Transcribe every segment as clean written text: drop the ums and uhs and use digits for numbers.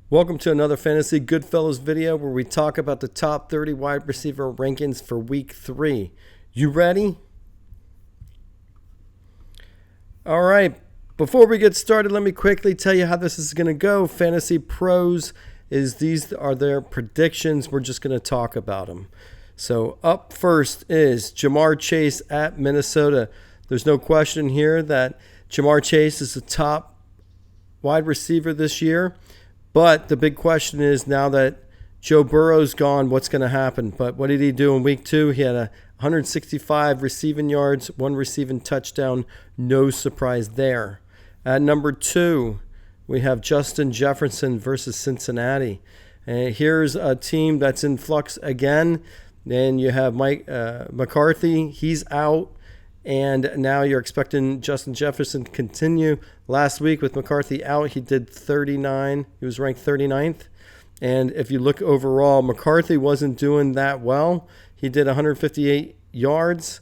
Welcome to another Fantasy Goodfellas video where we talk about the top 30 wide receiver rankings for week 3. You ready? All right. Before we get started, let me quickly tell you how this is going to go. Fantasy Pros these are their predictions. We're just going to talk about them. So up first is Jamar Chase at Minnesota. There's no question here that Jamar Chase is the top wide receiver this year. But the big question is, now that Joe Burrow's gone, what's going to happen? But what did he do in week 2? He had 165 receiving yards, 1 receiving touchdown. No surprise there. At number 2, we have Justin Jefferson versus Cincinnati. And here's a team that's in flux again. Then you have Mike McCarthy. He's out. And now you're expecting Justin Jefferson to continue. Last week with McCarthy out, he did 39. He was ranked 39th. And if you look overall, McCarthy wasn't doing that well. He did 158 yards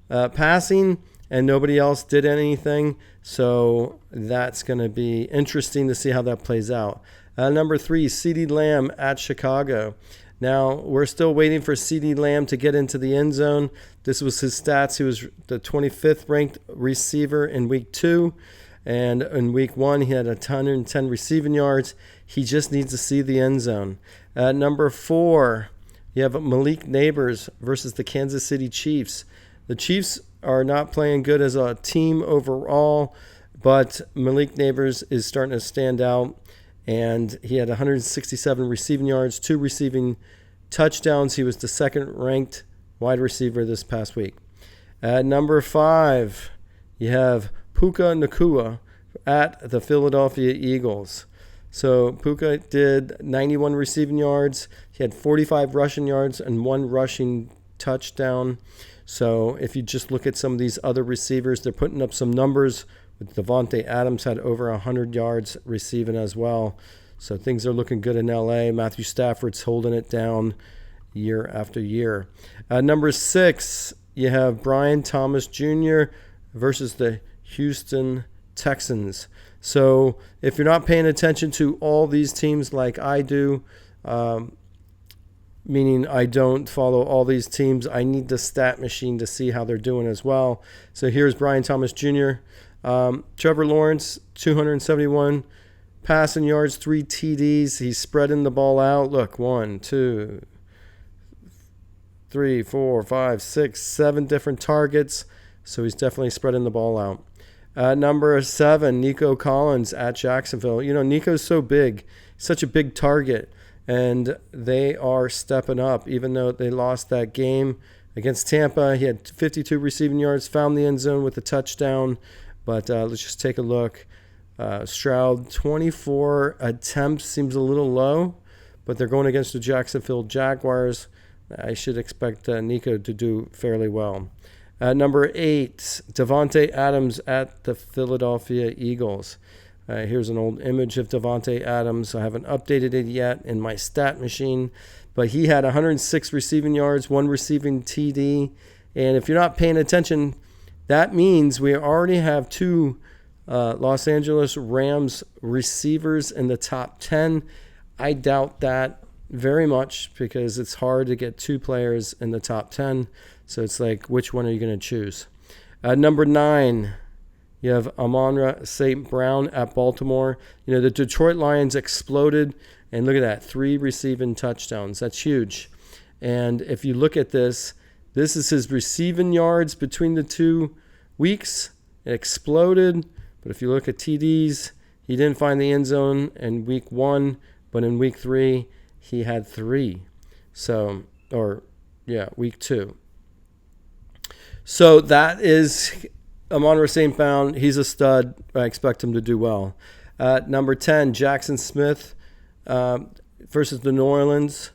passing, and nobody else did anything. So that's going to be interesting to see how that plays out. Number 3, CeeDee Lamb at Chicago. Now, we're still waiting for CeeDee Lamb to get into the end zone. This was his stats. He was the 25th ranked receiver in week 2. And in week 1, he had 110 receiving yards. He just needs to see the end zone. At number 4, you have Malik Nabers versus the Kansas City Chiefs. The Chiefs are not playing good as a team overall, but Malik Nabers is starting to stand out. And he had 167 receiving yards, 2 receiving touchdowns. He was the second-ranked wide receiver this past week. At number 5, you have Puka Nacua at the Philadelphia Eagles. So Puka did 91 receiving yards. He had 45 rushing yards and 1 rushing touchdown. So if you just look at some of these other receivers, they're putting up some numbers. Davante Adams had over 100 yards receiving as well. So things are looking good in L.A. Matthew Stafford's holding it down year after year. Number 6, you have Brian Thomas Jr. versus the Houston Texans. So if you're not paying attention to all these teams like I do, meaning I don't follow all these teams, I need the stat machine to see how they're doing as well. So here's Brian Thomas Jr., Trevor Lawrence, 271 passing yards, 3 TDs. He's spreading the ball out. Look, 1, 2, 3, 4, 5, 6, 7 different targets. So he's definitely spreading the ball out. Number 7, Nico Collins at Jacksonville. You know, Nico's so big, such a big target, and they are stepping up. Even though they lost that game against Tampa, he had 52 receiving yards, found the end zone with a touchdown. But let's just take a look. Stroud, 24 attempts, seems a little low, but they're going against the Jacksonville Jaguars. I should expect Nico to do fairly well. Number 8, Davante Adams at the Philadelphia Eagles. Here's an old image of Davante Adams. I haven't updated it yet in my stat machine, but he had 106 receiving yards, 1 receiving TD. And if you're not paying attention, that means we already have 2 Los Angeles Rams receivers in the top 10. I doubt that very much because it's hard to get 2 players in the top 10. So it's like, which one are you going to choose? Number 9, you have Amon-Ra St. Brown at Baltimore. You know, the Detroit Lions exploded, and look at that, 3 receiving touchdowns. That's huge. And if you look at this is his receiving yards between the 2 weeks. It exploded. But if you look at TDs, he didn't find the end zone in week 1, but in week 3, he had 3. Week 2. So that is Amon-Ra St. Brown. He's a stud. I expect him to do well. Number 10, Jackson Smith versus the New Orleans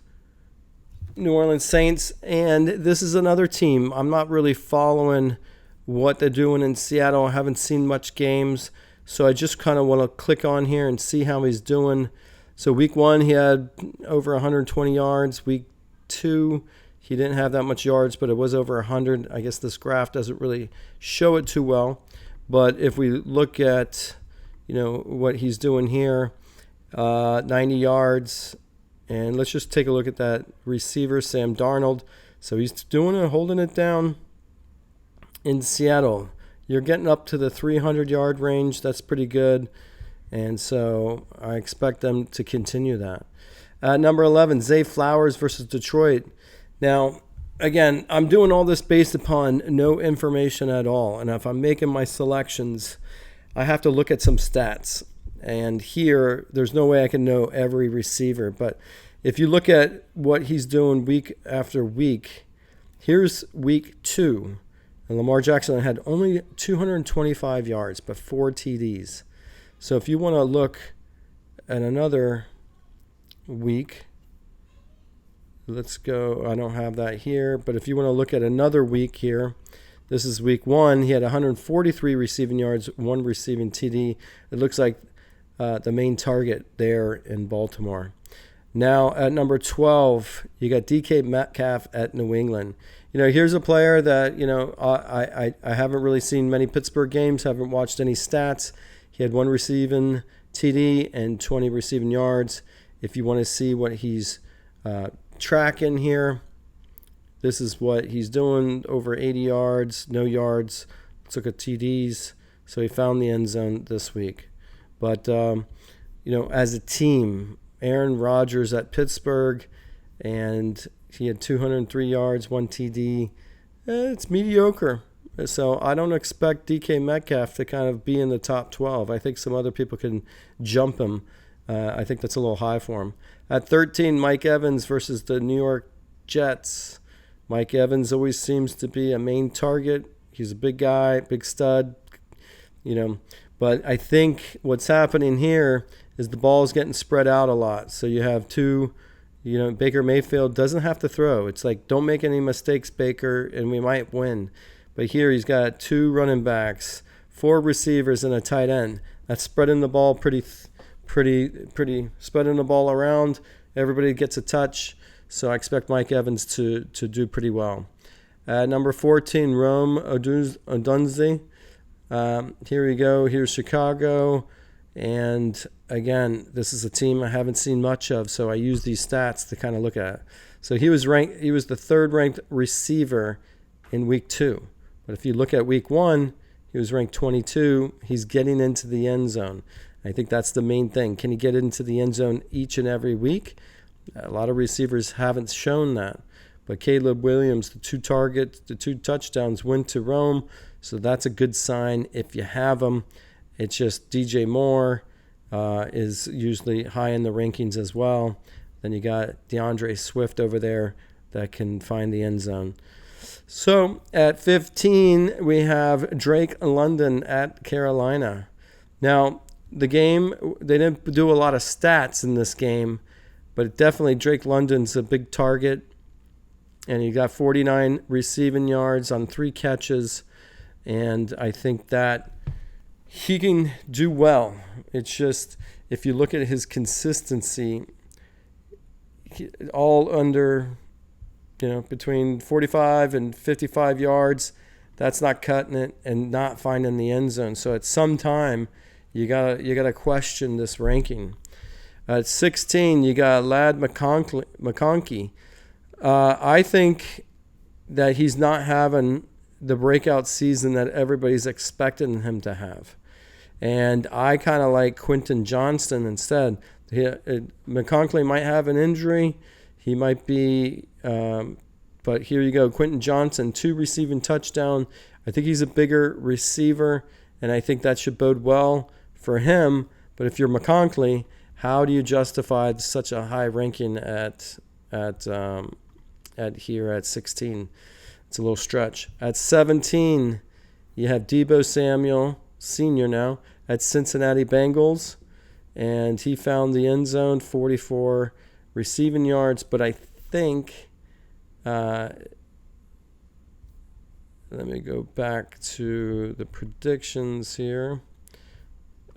Saints. And this is another team. I'm not really following what they're doing in Seattle. I haven't seen much games. So I just kind of want to click on here and see how he's doing. So week 1, he had over 120 yards. Week 2, he didn't have that much yards, but it was over 100. I guess this graph doesn't really show it too well. But if we look at, what he's doing here, 90 yards. And let's just take a look at that receiver, Sam Darnold. So he's doing it, holding it down in Seattle. You're getting up to the 300-yard range. That's pretty good. And so I expect them to continue that. Number 11, Zay Flowers versus Detroit. Now, again, I'm doing all this based upon no information at all. And if I'm making my selections, I have to look at some stats. And here, there's no way I can know every receiver. But if you look at what he's doing week after week, here's week 2. And Lamar Jackson had only 225 yards, but 4 TDs. So if you want to look at another week, let's go. I don't have that here. But if you want to look at another week here, this is week 1. He had 143 receiving yards, 1 receiving TD. It looks like the main target there in Baltimore. Now at number 12, you got DK Metcalf at New England. Here's a player that, I haven't really seen many Pittsburgh games, haven't watched any stats. He had 1 receiving TD and 20 receiving yards. If you want to see what he's tracking here, this is what he's doing, over 80 yards, no yards. Let's look at TDs. So he found the end zone this week. But, as a team, Aaron Rodgers at Pittsburgh, and he had 203 yards, 1 TD. It's mediocre. So I don't expect DK Metcalf to kind of be in the top 12. I think some other people can jump him. I think that's a little high for him. At 13, Mike Evans versus the New York Jets. Mike Evans always seems to be a main target. He's a big guy, big stud, But I think what's happening here is the ball's getting spread out a lot. So you have 2, Baker Mayfield doesn't have to throw. It's like, don't make any mistakes, Baker, and we might win. But here he's got 2 running backs, 4 receivers, and a tight end. That's spreading the ball pretty spreading the ball around. Everybody gets a touch. So I expect Mike Evans to do pretty well. Number 14, Rome Odunze. Here we go. Here's Chicago. And again, this is a team I haven't seen much of, so I use these stats to kind of look at it. So he was the 3rd ranked receiver in week 2. But if you look at week 1, he was ranked 22. He's getting into the end zone. I think that's the main thing. Can he get into the end zone each and every week? A lot of receivers haven't shown that. But Caleb Williams, the 2 targets, the 2 touchdowns went to Rome. So that's a good sign if you have him. It's just DJ Moore is usually high in the rankings as well. Then you got DeAndre Swift over there that can find the end zone. So at 15, we have Drake London at Carolina. Now, the game, they didn't do a lot of stats in this game, but definitely Drake London's a big target. And he got 49 receiving yards on 3 catches. And I think that he can do well. It's just, if you look at his consistency, all under, between 45 and 55 yards, that's not cutting it and not finding the end zone. So at some time, you gotta question this ranking. At 16, you got Ladd McConkey. I think that he's not having the breakout season that everybody's expecting him to have. And I kind of like Quentin Johnston instead. McConkey might have an injury. He might be, but here you go. Quentin Johnston, 2 receiving touchdown. I think he's a bigger receiver, and I think that should bode well for him. But if you're McConkey, how do you justify such a high ranking at here at 16? It's a little stretch. At 17, you have Deebo Samuel, senior now, at Cincinnati Bengals. And he found the end zone, 44 receiving yards. But I think, let me go back to the predictions here.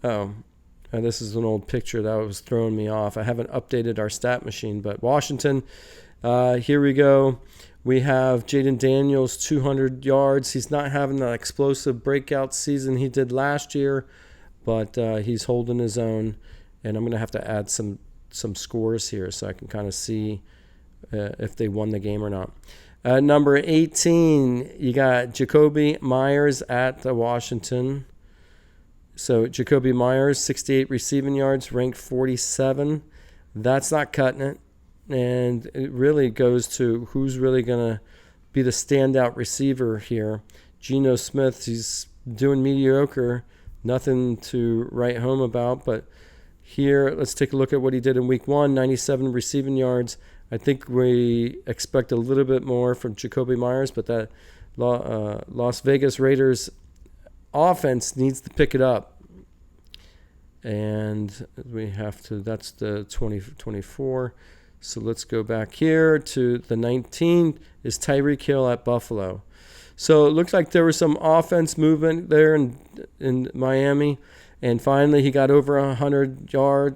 This is an old picture that was throwing me off. I haven't updated our stat machine. But Washington, here we go. We have Jaden Daniels, 200 yards. He's not having that explosive breakout season he did last year, but he's holding his own. And I'm going to have to add some scores here so I can kind of see if they won the game or not. Number 18, you got Jacoby Myers at the Washington. So Jacoby Myers, 68 receiving yards, ranked 47. That's not cutting it. And it really goes to who's really going to be the standout receiver here. Geno Smith, he's doing mediocre. Nothing to write home about. But here, let's take a look at what he did in week 1, 97 receiving yards. I think we expect a little bit more from Jacoby Myers, but that Las Vegas Raiders offense needs to pick it up. And we have to, that's the 2024. So let's go back here to the 19th is Tyreek Hill at Buffalo. So it looks like there was some offense movement there in Miami. And finally, he got over 100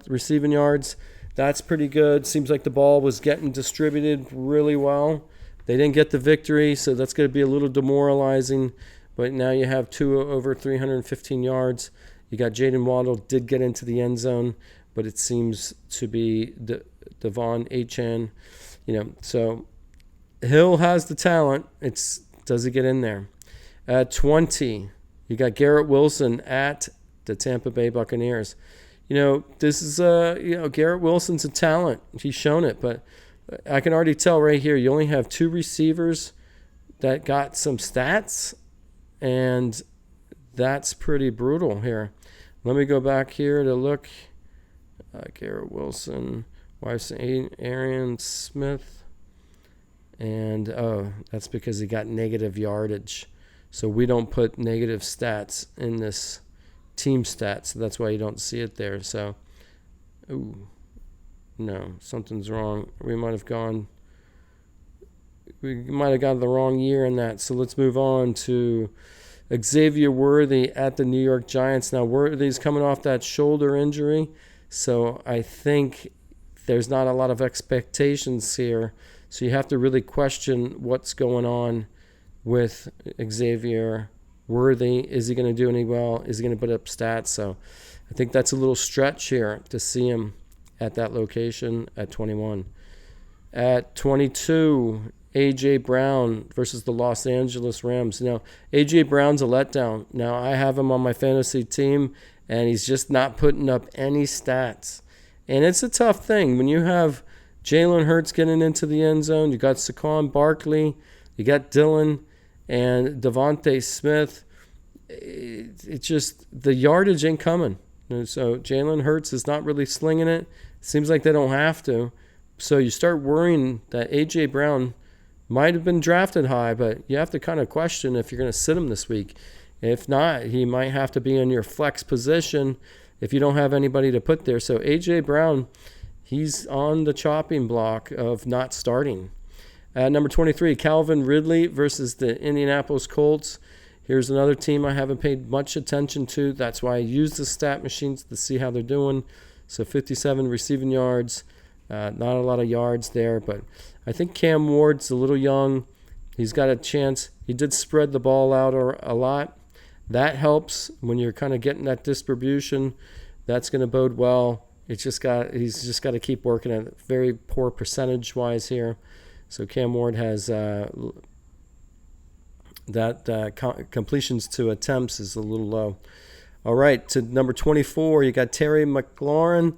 receiving yards. That's pretty good. Seems like the ball was getting distributed really well. They didn't get the victory, so that's going to be a little demoralizing. But now you have two over 315 yards. You got Jaden Waddle did get into the end zone, but it seems to be Devon Achane. So Hill has the talent. Does he get in there? At 20, you got Garrett Wilson at the Tampa Bay Buccaneers. This is Garrett Wilson's a talent. He's shown it, but I can already tell right here you only have two receivers that got some stats, and that's pretty brutal here. Let me go back here to look. Garrett Wilson, wife's Arian Smith, and that's because he got negative yardage. So we don't put negative stats in this team stats, so that's why you don't see it there. So, no, something's wrong. We might have got the wrong year in that. So let's move on to Xavier Worthy at the New York Giants. Now, Worthy's coming off that shoulder injury, so I think there's not a lot of expectations here. So you have to really question what's going on with Xavier Worthy. Is he going to do any well? Is he going to put up stats? So I think that's a little stretch here to see him at that location at 21. At 22, A.J. Brown versus the Los Angeles Rams. Now, A.J. Brown's a letdown. Now, I have him on my fantasy team, and he's just not putting up any stats. And it's a tough thing. When you have Jalen Hurts getting into the end zone, you got Saquon Barkley, you got Dylan, and Devontae Smith, it's just the yardage ain't coming. So Jalen Hurts is not really slinging it. Seems like they don't have to. So you start worrying that A.J. Brown might have been drafted high, but you have to kind of question if you're going to sit him this week. If not, he might have to be in your flex position if you don't have anybody to put there. So A.J. Brown, he's on the chopping block of not starting. At number 23, Calvin Ridley versus the Indianapolis Colts. Here's another team I haven't paid much attention to. That's why I use the stat machines to see how they're doing. So 57 receiving yards. Not a lot of yards there, but I think Cam Ward's a little young. He's got a chance. He did spread the ball out a lot. That helps when you're kind of getting that distribution. That's going to bode well. He's just got to keep working at it. Very poor percentage-wise here. So Cam Ward has completions to attempts is a little low. All right, to number 24, you got Terry McLaurin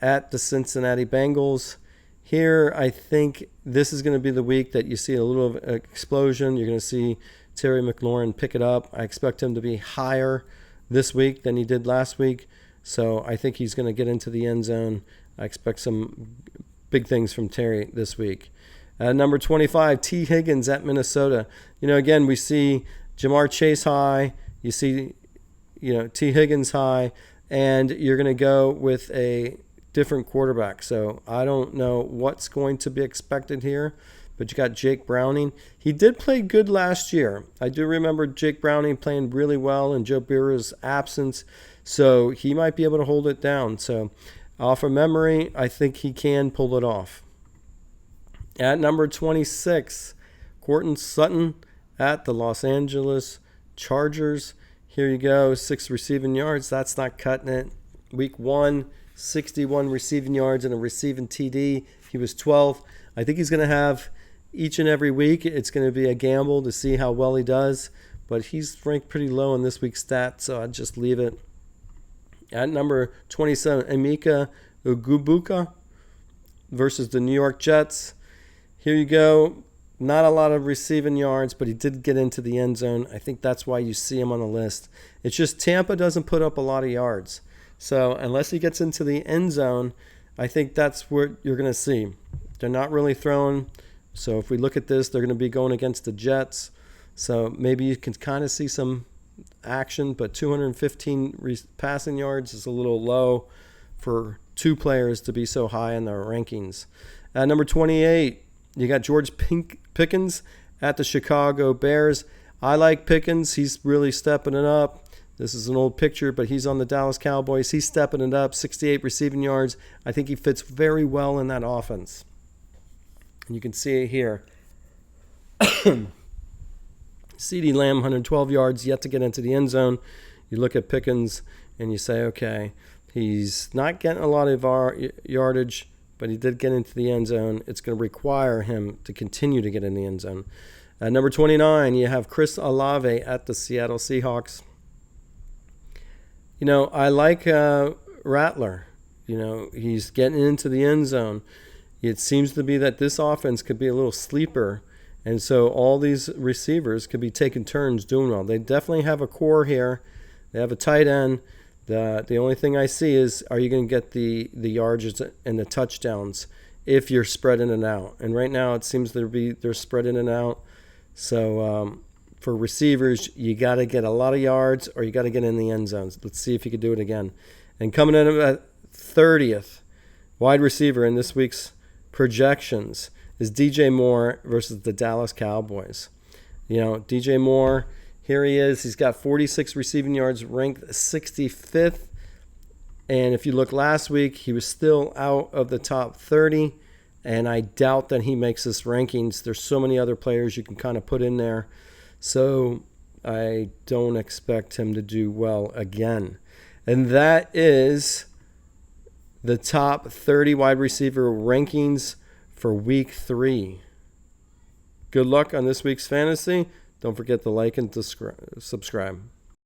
at the Cincinnati Bengals. Here, I think this is going to be the week that you see a little of an explosion. You're going to see Terry McLaurin pick it up. I expect him to be higher this week than he did last week. So I think he's going to get into the end zone. I expect some big things from Terry this week. Number 25, T. Higgins at Minnesota. Again, we see Jamar Chase high. You see, T. Higgins high. And you're going to go with a different quarterback. So I don't know what's going to be expected here. But you got Jake Browning. He did play good last year. I do remember Jake Browning playing really well in Joe Burrow's absence. So he might be able to hold it down. So off of memory, I think he can pull it off. At number 26, Courtland Sutton at the Los Angeles Chargers. Here you go, 6 receiving yards. That's not cutting it. Week 1, 61 receiving yards and a receiving TD. He was 12th. I think he's going to have each and every week. It's going to be a gamble to see how well he does, but he's ranked pretty low in this week's stats, so I'd just leave it. At number 27, Emeka Ugubuka versus the New York Jets. Here you go. Not a lot of receiving yards, but he did get into the end zone. I think that's why you see him on the list. It's just Tampa doesn't put up a lot of yards. So unless he gets into the end zone, I think that's what you're going to see. They're not really throwing. So if we look at this, they're going to be going against the Jets. So maybe you can kind of see some action, but 215 passing yards is a little low for two players to be so high in their rankings. At number 28, you got George Pickens at the Chicago Bears. I like Pickens. He's really stepping it up. This is an old picture, but he's on the Dallas Cowboys. He's stepping it up, 68 receiving yards. I think he fits very well in that offense. And you can see it here. CeeDee Lamb, 112 yards, yet to get into the end zone. You look at Pickens and you say, okay, he's not getting a lot of yardage, but he did get into the end zone. It's going to require him to continue to get in the end zone. At number 29, you have Chris Olave at the Seattle Seahawks. You know, I like Rattler. You know, he's getting into the end zone. It seems to be that this offense could be a little sleeper, and so all these receivers could be taking turns doing well. They definitely have a core here. They have a tight end. The only thing I see is, are you going to get the yards and the touchdowns if you're spreading it out? And right now it seems they're spreading it out. So for receivers, you got to get a lot of yards or you got to get in the end zones. Let's see if you can do it again. And coming in at 30th, wide receiver in this week's projections is DJ Moore versus the Dallas Cowboys. You know, DJ Moore, here he is. He's got 46 receiving yards, ranked 65th. And if you look last week, he was still out of the top 30. And I doubt that he makes this rankings. There's so many other players you can kind of put in there. So I don't expect him to do well again. And that is the top 30 wide receiver rankings for week 3. Good luck on this week's fantasy. Don't forget to like and subscribe.